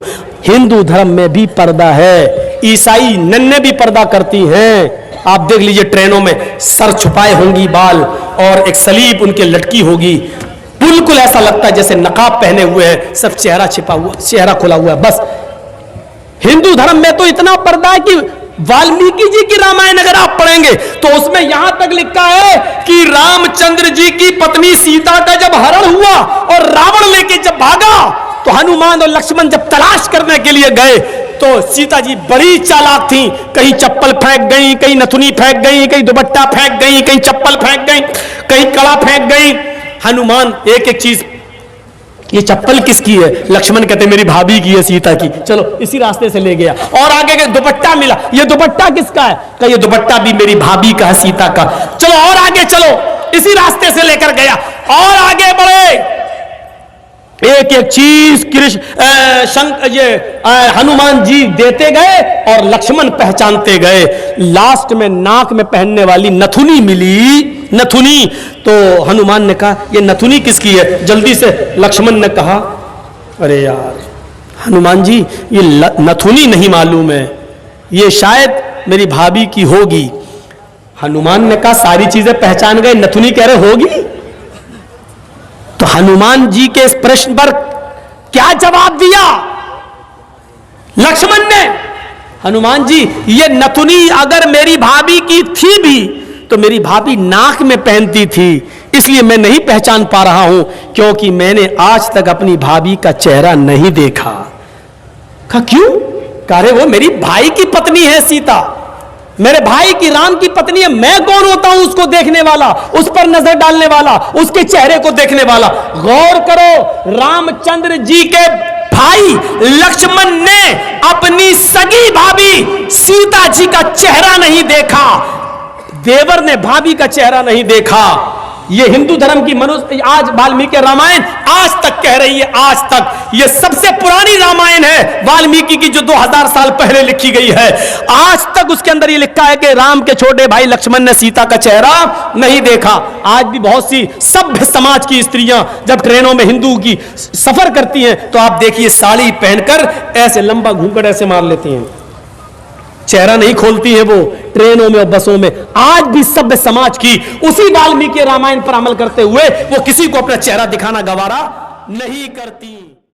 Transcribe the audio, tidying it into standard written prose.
हिंदू धर्म में भी पर्दा है, ईसाई नन्हे भी पर्दा करती हैं। आप देख लीजिए ट्रेनों में सर छुपाए होंगी बाल और एक सलीब उनके लटकी होगी, बिल्कुल ऐसा लगता है जैसे नकाब पहने हुए हैं, सब चेहरा छिपा हुआ, चेहरा खुला हुआ है। बस हिंदू धर्म में तो इतना पर्दा है कि वाल्मीकि जी की रामायण अगर आप पढ़ेंगे तो उसमें यहां तक लिखा है कि रामचंद्र जी की पत्नी सीता का जब हरण हुआ और रावण लेके जब भागा तो हनुमान और लक्ष्मण जब तलाश करने के लिए गए तो सीता जी बड़ी चालाक थी, कहीं चप्पल फेंक गई, कहीं नथुनी फेंक गई, कहीं दुपट्टा फेंक गई, कहीं चप्पल फेंक गई, कहीं कड़ा फेंक गई। हनुमान एक एक चीज, ये चप्पल किसकी है? लक्ष्मण कहते मेरी भाभी की है, सीता की। चलो इसी रास्ते से ले गया। और आगे के दुपट्टा मिला, ये दुपट्टा किसका है? कहा ये दुपट्टा भी मेरी भाभी का है, सीता का। चलो और आगे चलो, इसी रास्ते से लेकर गया और आगे बढ़े, एक एक चीज हनुमान जी देते गए और लक्ष्मण पहचानते गए। लास्ट में नाक में पहनने वाली नथुनी मिली, नथुनी। तो हनुमान ने कहा ये नथुनी किसकी है? जल्दी से लक्ष्मण ने कहा अरे यार हनुमान जी ये नथुनी नहीं मालूम है, ये शायद मेरी भाभी की होगी। हनुमान ने कहा सारी चीजें पहचान गए, नथुनी कह रहे होगी? तो हनुमान जी के इस प्रश्न पर क्या जवाब दिया लक्ष्मण ने? हनुमान जी ये नथुनी अगर मेरी भाभी की थी भी तो मेरी भाभी नाक में पहनती थी, इसलिए मैं नहीं पहचान पा रहा हूं क्योंकि मैंने आज तक अपनी भाभी का चेहरा नहीं देखा। कहा क्यों? कह वो मेरी भाई की पत्नी है सीता, मेरे भाई की राम की पत्नी है, मैं कौन होता हूं उसको देखने वाला, उस पर नजर डालने वाला, उसके चेहरे को देखने वाला। गौर करो, रामचंद्र जी के भाई लक्ष्मण ने अपनी सगी भाभी सीता जी का चेहरा नहीं देखा, देवर ने भाभी का चेहरा नहीं देखा। ये हिंदू धर्म की मनुष्य आज वाल्मीकि रामायण आज तक कह रही है, आज तक ये सबसे पुरानी रामायण है वाल्मीकि की जो 2000 साल पहले लिखी गई है। आज तक उसके अंदर ये लिखा है कि राम के छोटे भाई लक्ष्मण ने सीता का चेहरा नहीं देखा। आज भी बहुत सी सभ्य समाज की स्त्रियां जब ट्रेनों में हिंदू की सफर करती हैं तो आप देखिए साड़ी पहनकर ऐसे लंबा घूंघट ऐसे मार लेती हैं, चेहरा नहीं खोलती है वो ट्रेनों में और बसों में। आज भी सभ्य समाज की उसी वाल्मीकि रामायण पर अमल करते हुए वो किसी को अपना चेहरा दिखाना गवारा नहीं करती।